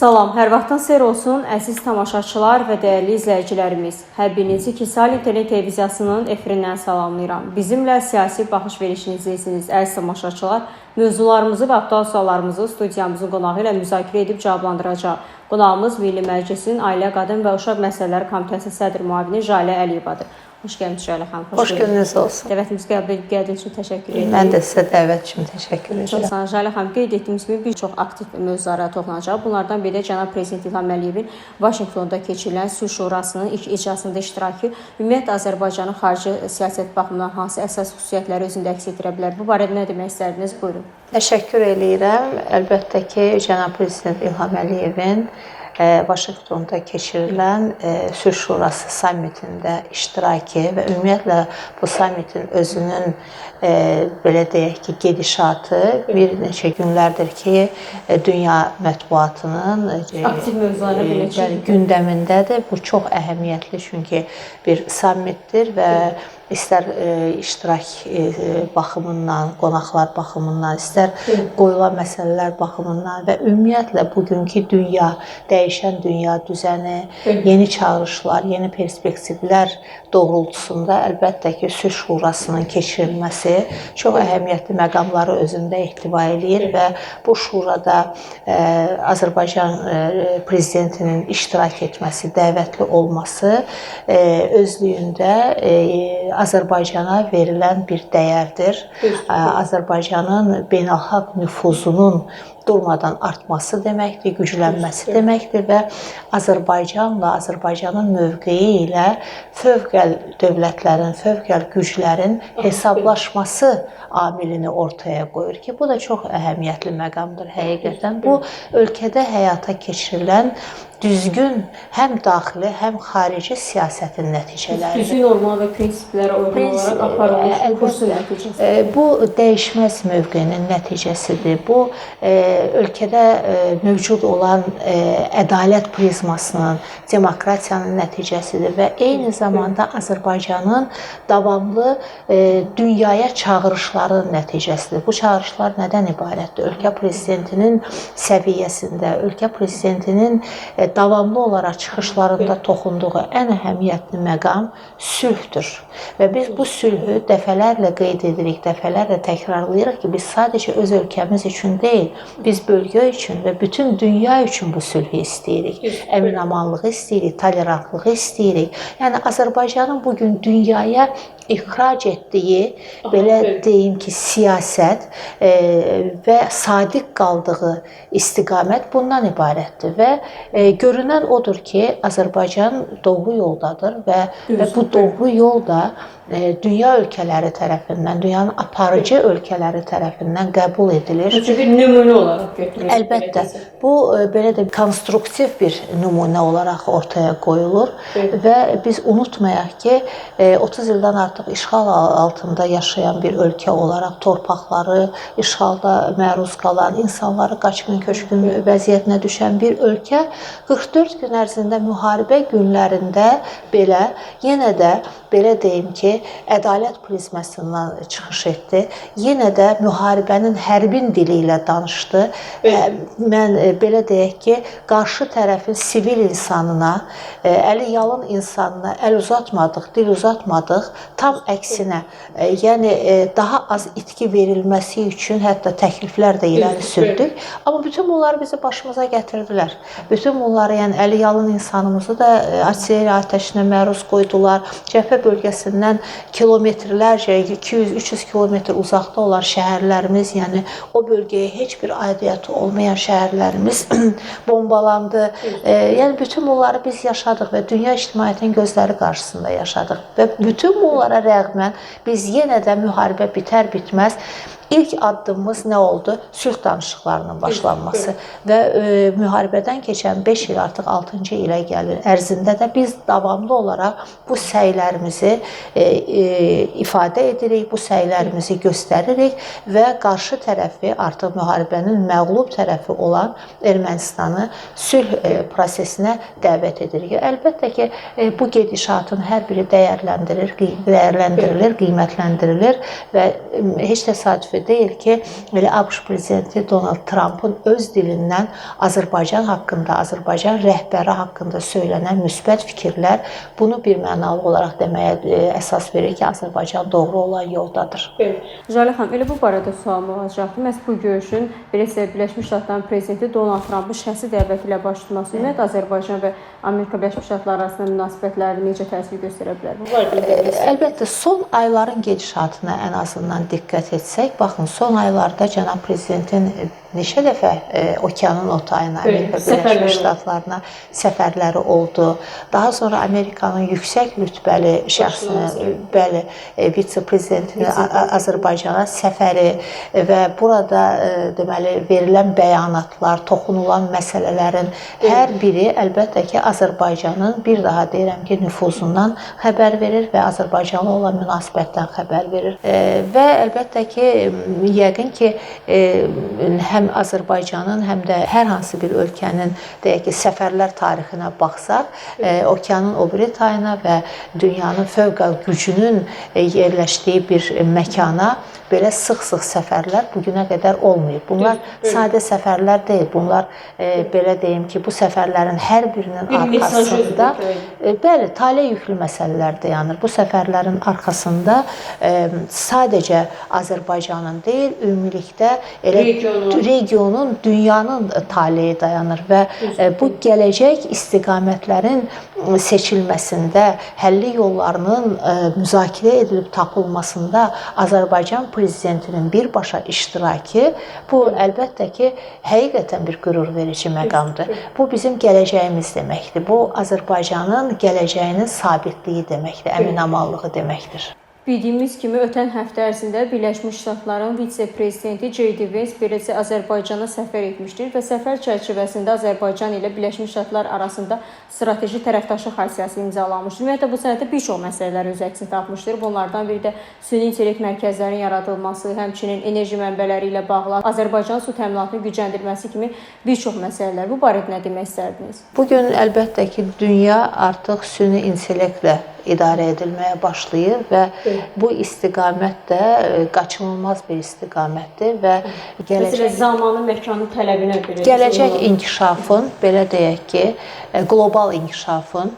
Salam, hər vaxtın xeyir olsun, əziz tamaşaçılar və dəyərli izləyicilərimiz. Hər birinizi Kisal İnternet Televiziyasının efirindən salamlayıram. Bizimlə siyasi baxış verişinizi izləyiniz, əziz tamaşaçılar. Mövzularımızı və aktual suallarımızı studiyamızın qonağı ilə müzakirə edib cavablandıracaq. Qonağımız Milli Məclisin Ailə, Qadın və Uşaq Məsələləri Komitəsi sədr müavini Jalə Əliyevadır. Xoş gəlmişsiniz Jalə xanım. Xoş gününüz olsun. Dəvətimizi qəbul etdiyiniz üçün təşəkkür edirəm. Mən də sizə dəvət üçün təşəkkür edirəm. Çox sağ olun Jalə xanım. Qeyd etdiyimiz kimi bir çox aktiv mövzulara toxunacaq. Bunlardan biri də cənab prezident İlham Əliyevin Vaşinqtonda keçirilən Sülh Şurasının ilk iclasında iştirakı ümumiyyətlə Azərbaycanın xarici siyasət baxımından hansı əsas xüsusiyyətləri özündə əks etdirə bilər? Bu barədə nə demək istərdiniz? Buyurun. Təşəkkür edirəm. Əlbəttə ki, cənab prezident İlham Əliyevin Vaşinqtonda keçirilən Sülh Şurası sammitində iştirakı və ümumiyyətlə bu sammitin özünün belə deyək ki, gedişatı bir neçə günlərdir ki, dünya mətbuatının aktiv mövzulara belə gündəmindədir. Bu çox əhəmiyyətli, çünki bir sammitdir və istər iştirak baxımından, qonaqlar baxımından, istər qoyulan məsələlər baxımından və ümumiyyətlə bugünkü dünya, dəyişən dünya düzəni, yeni çağırışlar, yeni perspektivlər doğrultusunda əlbəttə ki, Sülh Şurasının keçirilməsi çox əhəmiyyətli məqamları özündə ehtiva edir və bu şurada Azərbaycan prezidentinin iştirak etməsi, dəvətli olması özlüyündə Azərbaycana verilən bir dəyərdir. Azərbaycanın beynəlxalq nüfuzunun durmadan artması deməkdir, güclənməsi deməkdir və Azərbaycanla, Azərbaycanın mövqeyi ilə fövqəl dövlətlərin, fövqəl güclərin hesablaşması amilini ortaya qoyur ki, bu da çox əhəmiyyətli məqamdır həqiqətən. Bu, ölkədə həyata keçirilən düzgün həm daxili, həm xarici siyasətin nəticələridir. Düzgün olma və prinsiplərə uyğun olaraq aparılmış kursun nəticəsidir. Bu, dəyişməz mövqenin nəticəsidir. Bu, ölkədə mövcud olan ədalət prizmasının, demokratiyanın nəticəsidir və eyni zamanda Azərbaycanın davamlı dünyaya çağırışların nəticəsidir. Bu çağırışlar nədən ibarətdir? Ölkə prezidentinin səviyyəsində, ölkə prezidentinin davamlı olaraq çıxışlarında toxunduğu ən əhəmiyyətli məqam sülhdür. Və biz bu sülhü dəfələrlə qeyd edirik, dəfələrlə təkrarlayırıq ki, biz sadəcə öz ölkəmiz üçün deyil, biz bölgə üçün və bütün dünya üçün bu sülhü istəyirik. Əmin-amanlığı istəyirik, tolerantlığı istəyirik. Yəni, Azərbaycanın bugün dünyaya ixrac etdiyi, belə deyim ki, siyasət və sadiq qaldığı istiqamət bundan ibarətdir və görünən odur ki, Azərbaycan doğru yoldadır və bu doğru yol da dünya ölkələri tərəfindən, dünyanın aparıcı ölkələri tərəfindən qəbul edilir. Bir nümunə olaraq götürülür. Əlbəttə, bu belə də konstruktiv bir nümunə olaraq ortaya qoyulur və biz unutmayaq ki, 30 ildən artıq işğal altında yaşayan bir ölkə olaraq torpaqları işğalda məruz qalan, insanları qaçqın köçkün vəziyyətinə düşən bir ölkə 44 gün ərzində müharibə günlərində belə yenə də belə deyim ki, ədalət prizmasından çıxış etdi. Yenə də müharibənin hərbin dili ilə danışdı. Mən belə deyək ki, qarşı tərəfin sivil insanına, əli yalın insanına əl uzatmadıq, dil uzatmadıq. Tam əksinə, yəni daha az itki verilməsi üçün hətta təkliflər də irəli sürdük. Amma bütün bunları bizi başımıza gətirdilər. Bütün bunları, yəni əli yalın insanımızı da artilleriya atəşinə məruz qoydular. Cəbhə bölgəsindən kilometrlərcə, 200-300 kilometr uzaqda olan şəhərlərimiz, yəni o bölgəyə heç bir aidiyyatı olmayan şəhərlərimiz bombalandı. Yəni bütün bunları biz yaşadıq və dünya ictimaiyyətinin gözləri qarşısında yaşadıq. Və bütün bunlara rəğmən biz yenə də müharibə bitər-bitməz İlk addımımız nə oldu? Sülh danışıqlarının başlanması və müharibədən keçən 5 il artıq 6-cı ilə gəlir ərzində də biz davamlı olaraq bu səylərimizi ifadə edirik, bu səylərimizi göstəririk və qarşı tərəfi, artıq müharibənin məğlub tərəfi olan Ermənistanı sülh prosesinə dəvət edirik. Əlbəttə ki, bu gedişatın hər biri dəyərləndirilir, qiymətləndirilir və heç təsadüf deyil ki, elə ABŞ prezidenti Donald Trumpın öz dilindən Azərbaycan haqqında, Azərbaycan rəhbəri haqqında söylənən müsbət fikirlər bunu birmənalı olaraq deməyə əsas verir ki, Azərbaycan doğru olan yoldadır. Jalə xanım, elə bu barədə sualım olacaqdı. Məhz bu görüşün Birləşmiş Ştatların prezidenti Donald Trumpın şəxsi dəvəti ilə baş tutması ümumiyyətlə Azərbaycan və Amerika Birləşmiş Ştatları arasında münasibətləri necə təsir göstərə bilər? Bu barədə əlbəttə son ayların gedişatına ən azından diqqət etsək, baxın, son aylarda cənab prezidentin neçə dəfə okeanın o tayına, Amerika Birləşmiş Ştatlarına səfərləri oldu. Daha sonra Amerikanın yüksək rütbəli şəxsinin, bəli, vitse-prezidentinin Azərbaycana səfəri və burada deməli verilən bəyanatlar, toxunulan məsələlərin hər biri əlbəttə ki, Azərbaycanın bir daha deyirəm ki, nüfuzundan xəbər verir və Azərbaycanla olan münasibətdən xəbər verir. Və əlbəttə ki, yəqin ki, həm Azərbaycanın, həm də hər hansı bir ölkənin deyək ki, səfərlər tarixinə baxsaq, okeanın o biri tayına və dünyanın fövqəladə gücünün yerləşdiyi bir məkana belə sıx-sıx səfərlər bu günə qədər olmayıb. Bunlar sadə səfərlər deyil. Bunlar belə deyim ki, bu səfərlərin hər birinin arxasında bəli, taley yüklü məsələlər dayanır. Bu səfərlərin arxasında sadəcə Azərbaycanın deyil, ümumilikdə elə regionun, dünyanın taleyi dayanır və bu gələcək istiqamətlərin seçilməsində, həlli yollarının müzakirə edilib tapılmasında Azərbaycan prezidentinin birbaşa iştirakı bu əlbəttə ki, həqiqətən bir qürur verici məqamdır. Bu bizim gələcəyimiz deməkdir. Bu Azərbaycanın gələcəyinin sabitliyi deməkdir, əminamanlığı deməkdir. Bildiyimiz kimi, ötən həftə ərzində Birləşmiş Ştatların vitse-prezidenti J.D. Vance beləcə Azərbaycana səfər etmişdir və səfər çərçivəsində Azərbaycan ilə Birləşmiş Ştatlar arasında strateji tərəfdaşlıq xassiyəsi imzalanmışdır. Ümumiyyətlə, bu sənəddə bir çox məsələlər öz əksini tapmışdır. Bunlardan biri də süni intellekt mərkəzlərinin yaradılması, həmçinin enerji mənbələri ilə bağlı Azərbaycan su təminatını gücləndirməsi kimi bir çox məsələlər. Bu barədə nə demək istərdiniz? Bugün əlbəttə ki, dünya artıq süni intellektlə idarə edilməyə başlayır və bu istiqamət də qaçınılmaz bir istiqamətdir və zamanın, məkanın tələbinə görə gələcək inkişafın, belə deyək ki, qlobal inkişafın,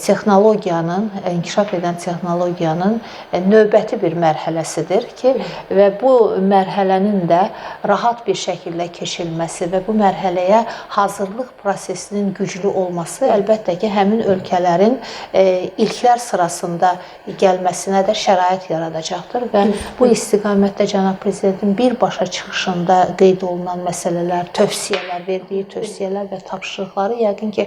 texnologiyanın, inkişaf edən texnologiyanın növbəti bir mərhələsidir ki, və bu mərhələnin də rahat bir şəkildə keçirilməsi və bu mərhələyə hazırlıq prosesinin güclü olması əlbəttə ki, həmin ölkələrin ilklər sırasında gəlməsinə də şərait yaradacaqdır və bu istiqamətdə cənab prezidentin birbaşa çıxışında qeyd olunan məsələlər, tövsiyələr, verdiyi tövsiyələr və tapşırıqları yəqin ki,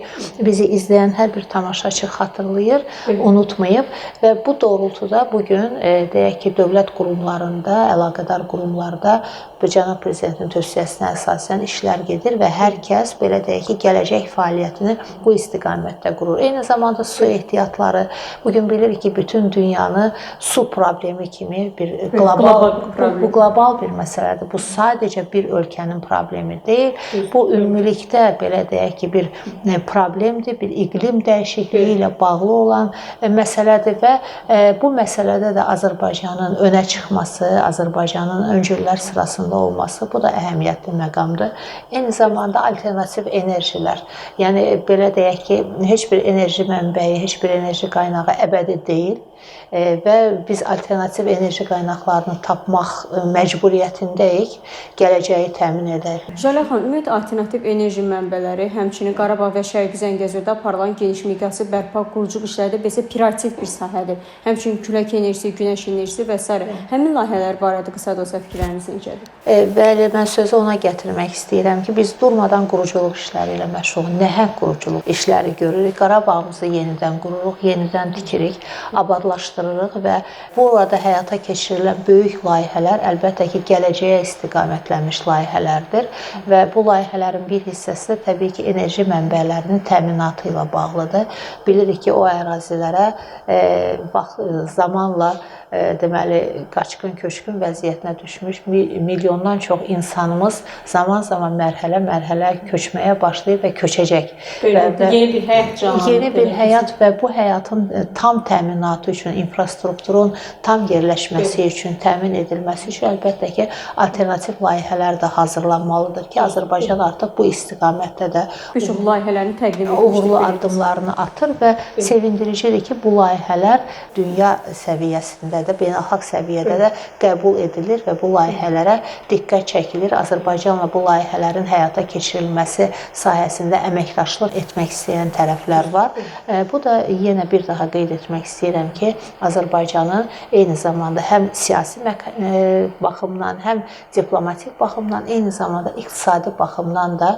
bizi izləyən hər bir tamaşaçı xatırlayır, unutmayıb və bu doğrultuda bugün deyək ki, dövlət qurumlarında, əlaqədar qurumlarda bu cənab prezidentin tövsiyəsinə əsasən işlər gedir və hər kəs belə deyək ki, gələcək fəaliyyətini bu istiqamətdə qurur. Eyni zamanda su ehtiyatları, bugün bilirik ki, bütün dünyanı su problemi kimi bir qlobal bir məsələdir. Bu sadəcə bir ölkənin problemi deyil. Bu ümumilikdə belə deyək ki, bir problemdir, bir iqlim dəyişikliyi ilə bağlı olan məsələdir və bu məsələdə də Azərbaycanın önə çıxması, Azərbaycanın öncüllər sırasında olması, bu da əhəmiyyətli məqamdır. Eyni zamanda alternativ enerjilər, yəni belə deyək ki, heç bir enerji mənbəyi, heç bir enerji qaynağı əbədi deyil və biz alternativ enerji qaynaqlarını tapmaq məcburiyyətindəyik, gələcəyi təmin edək. Jalə xanım, ümumiyyətlə alternativ enerji mənbələri, həmçinin Qarabağ və Şərqi Zəngəzurda aparılan geniş miqyaslı bərpa quruculuq işləri də bizə prioritet bir sahədir. Həmçinin külək enerjisi, günəş enerjisi və s. Həmin layihələr barədə qısa da olsa fikirləriniz necədir? Bəli, mən sözü ona gətirmək istəyirəm ki, biz durmadan quruculuq işləri ilə məşğul, nəhəng quruculuq işləri görürük. Qarabağımızı yenidən qururuq, yenidən tikirik, abadlaşdırırıq və burada həyata keçirilən böyük layihələr əlbəttə ki, gələcəyə istiqamətlənmiş layihələrdir və bu layihələrin bir hissəsi də təbii ki, enerji mənbələrinin təminatı ilə bağlıdır. Bilirik ki, o ərazilərə zamanla deməli, qaçqın-köçkün vəziyyətinə düşmüş milyondan çox insanımız zaman-zaman mərhələ-mərhələ köçməyə başlayıb və köçəcək. Yeni bir həyat canlanır. Yeni bir həyat və bu həyatın tam təminatı üçün, infrastrukturun tam yerləşməsi üçün, təmin edilməsi üçün əlbəttə ki, alternativ layihələr də hazırlanmalıdır ki, Azərbaycan artıq bu istiqamətdə də bir çox layihələrin təqdim uğurlu addımlarını atır və sevindiricidir ki, bu layihələr dünya səviyyəsində də, beynəlxalq səviyyədə də qəbul edilir və bu layihələrə diqqət çəkilir. Azərbaycanla bu layihələrin həyata keçirilməsi sahəsində əməkdaşlıq etmək istəyən tərəflər var. Bu da yenə bir daha qeyd etmək istəyirəm ki, Azərbaycanın eyni zamanda həm siyasi baxımdan, həm diplomatik baxımdan, eyni zamanda iqtisadi baxımdan da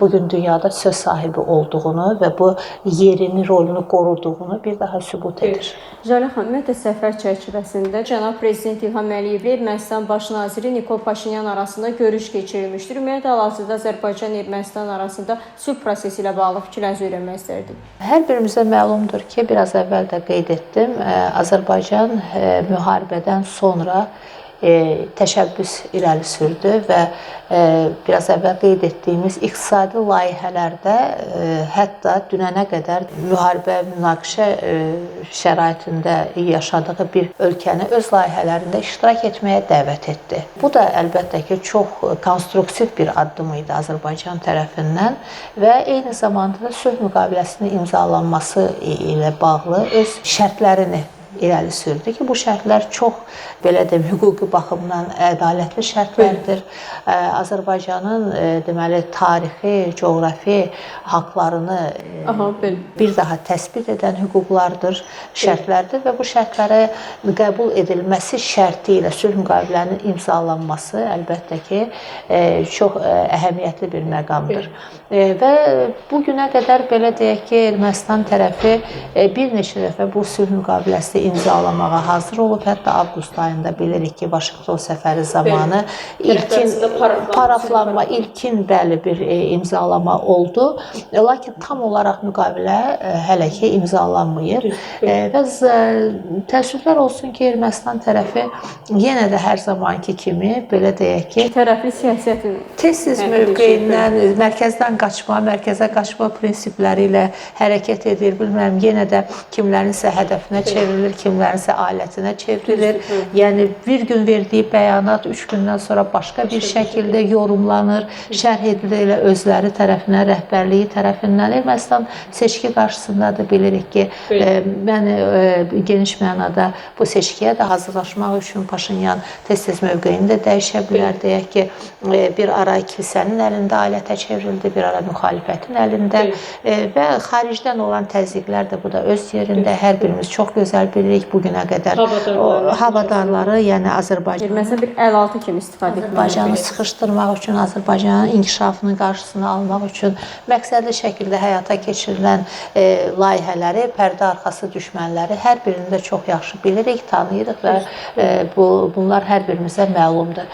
bugün dünyada söz sahibi olduğunu və bu yerini, rolunu qoruduğunu bir daha sübut edir. Jalə xanım, ümumiyyətlə səfər çərçivəsində cənab prezident İlham Əliyevlə Ermənistan baş naziri Nikol Paşinyan arasında görüş keçirilmişdir. Ümumiyyətlə hal-hazırda Azərbaycan-Ermənistan arasında sülh prosesi ilə bağlı fikirlərinizi öyrənmək istərdim. Hər birimizə məlumdur ki, biraz əvvəl də qeyd etdim, Azərbaycan müharibədən sonra təşəbbüs irəli sürdü və biraz əvvəl qeyd etdiyimiz iqtisadi layihələrdə hətta dünənə qədər müharibə, münaqişə şəraitində yaşadığı bir ölkəni öz layihələrində iştirak etməyə dəvət etdi. Bu da əlbəttə ki, çox konstruktiv bir addım idi Azərbaycan tərəfindən və eyni zamanda da sülh müqaviləsinin imzalanması ilə bağlı öz şərtlərini irəli sürdü ki, bu şərtlər çox, belə deyim, hüquqi baxımdan ədalətli şərtlərdir. Azərbaycanın deməli tarixi, coğrafi haqlarını bir daha təsbit edən hüquqlardır, şərtlərdir və bu şərtlərə qəbul edilməsi şərti ilə sülh müqavilənin imzalanması əlbəttə ki, çox əhəmiyyətli bir məqamdır. Və bu günə qədər belə deyək ki, Ermənistan tərəfi bir neçə dəfə bu sülh müqaviləsi imzalamağa hazır olub. Hətta avqust ayında bilirik ki, Vaşinqton səfəri zamanı paraflanma, ilkin bəli bir imzalama oldu. Lakin tam olaraq müqavilə hələ ki imzalanmayıb. Və təəssüflər olsun ki, Ermənistan tərəfi yenə də hər zamanki kimi belə deyək ki, tərəfli siyasətin tez-tez mövqeyindən, mərkəzdən qaçma, mərkəzə qaçma prinsipləri ilə hərəkət edir. Bilmirəm, yenə də kimlərinsə hədəfinə çevrilir, kimlərinsə alətinə çevrilir. Yəni bir gün verdiyi bəyanat 3 gündən sonra başqa bir şəkildə yorumlanır, şərh edilir elə özləri tərəfindən, rəhbərliyi tərəfindən. Ermənistan seçki qarşısında da bilirik ki, mən geniş mənada bu seçkiyə də hazırlaşmaq üçün Paşinyan tez-tez mövqeyini də dəyişə bilər. Deyək ki, bir ara kilsənin əlində alətə çevrildi, bir ara müxalifətin əlində və xaricdən olan təzyiqlər də bu da öz yerində. Hər birimiz çox gözəl bilirik bugünə qədər havadarları, yəni Ermənistan bir əl-altı kimi istifadə etmək. Azərbaycanı sıxışdırmaq üçün, Azərbaycanın inkişafının qarşısını almaq üçün məqsədli şəkildə həyata keçirilən layihələri, pərdə arxası düşmənləri hər birini də çox yaxşı bilirik, tanıyırıq və bunlar hər birimizə məlumdur.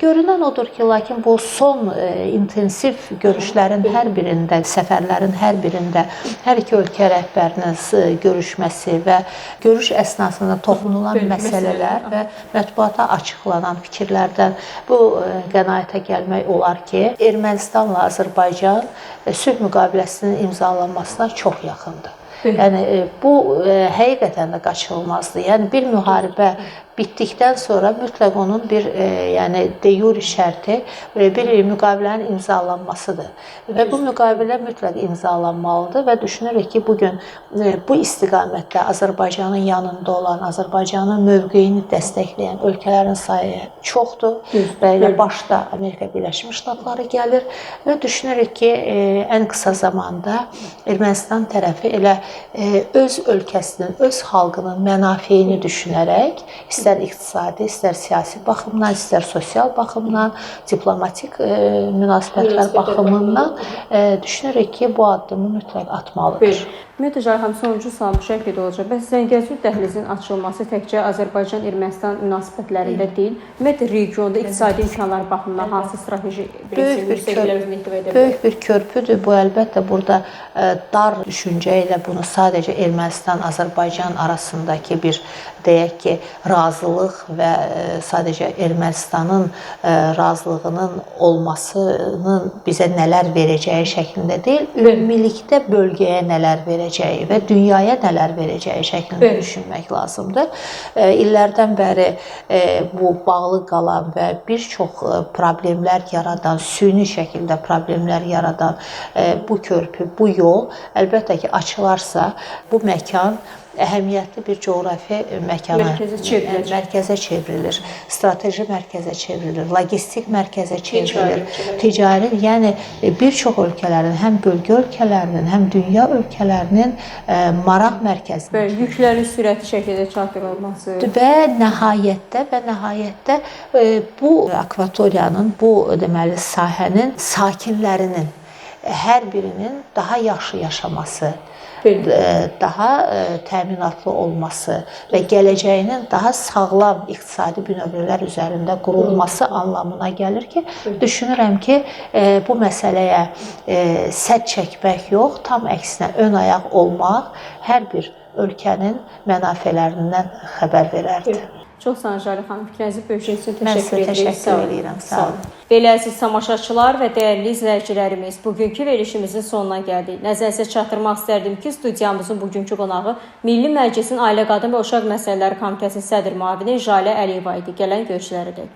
Görünən odur ki, lakin bu son intensiv görüşlərin hər birində, səfərlərin hər birində hər iki ölkə rəhbərinin görüşməsi və görüş əsnasında toxunulan məsələlər və mətbuata açıqlanan fikirlərdən bu qənaətə gəlmək olar ki, Ermənistanla Azərbaycan sülh müqaviləsinin imzalanmasına çox yaxındır. Yəni bu həqiqətən də qaçılmazdır. Yəni bir müharibə bitdikdən sonra mütləq onun bir yəni de jure şərti bir müqavilənin imzalanmasıdır. Və bu müqavilə mütləq imzalanmalıdır və düşünürük ki, bugün bu istiqamətdə Azərbaycanın yanında olan, Azərbaycanın mövqeyini dəstəkləyən ölkələrin sayı çoxdur və elə başda Amerika Birləşmiş Ştatları gəlir və düşünürük ki, ən qısa zamanda Ermənistan tərəfi elə öz ölkəsinin, öz xalqının mənafeyini düşünərək, istər iqtisadi, istər siyasi baxımdan, istər sosial baxımdan, diplomatik münasibətlər baxımından düşünürük ki, bu addımı mütləq atmalıdır. Ümumiyyətlə, Jalə xanım, sonuncu sual bu şəkildə olacaq. Bəs Zəngəzur dəhlizinin açılması təkcə Azərbaycan-Ermənistan münasibətlərində deyil, ümumiyyətlə regionda iqtisadi imkanlar baxımından hansı strateji böyük bir körpüdür. Bu əlbəttə burada dar düşüncə ilə bunu sadəcə Ermənistan-Azərbaycan arasındakı bir, deyək ki, razılıq və sadəcə Ermənistanın razılığının olmasının bizə nələr verəcəyi şəklində deyil, ümumilikdə bölgəyə nələr verəcəyi və dünyaya nələr verəcəyi şəklində düşünmək lazımdır. İllərdən bəri bu bağlı qalan və bir çox problemlər yaradan, süni şəkildə problemlər yaradan bu körpü, bu yol əlbəttə ki, açılarsa bu məkan əhəmiyyətli bir coğrafi məkana, mərkəzə çevrilir, strateji mərkəzə çevrilir, logistik mərkəzə çevrilir, ticari, yəni bir çox ölkələrin, həm bölgə ölkələrinin, həm dünya ölkələrinin maraq mərkəzi. Və yüklərin sürətli şəkildə çatdırılması. Və nəhayətdə bu akvatoriyanın, bu deməli sahənin sakinlərinin hər birinin daha yaxşı yaşaması, daha təminatlı olması və gələcəyinin daha sağlam iqtisadi bünövrələr üzərində qurulması anlamına gəlir ki, düşünürəm ki, bu məsələyə sədd çəkmək yox, tam əksinə ön ayaq olmaq hər bir ölkənin mənafələrindən xəbər verərdi. Çox sağ olun Jalə xanım, fikrinizi bölüşdüyünüz üçün təşəkkür edirəm. Mən sizə təşəkkür edirəm. Sağ olun. Belə əziz tamaşaçılar və dəyərli izləyicilərimiz, bugünkü verilişimizin sonuna gəldik. Nəzərinizə çatdırmaq istərdim ki, studiyamızın bugünkü qonağı Milli Məclisin Ailə, Qadın və Uşaq Məsələləri Komitəsinin sədr müavini Jalə Əliyeva idi. Gələn görüşlərə dək.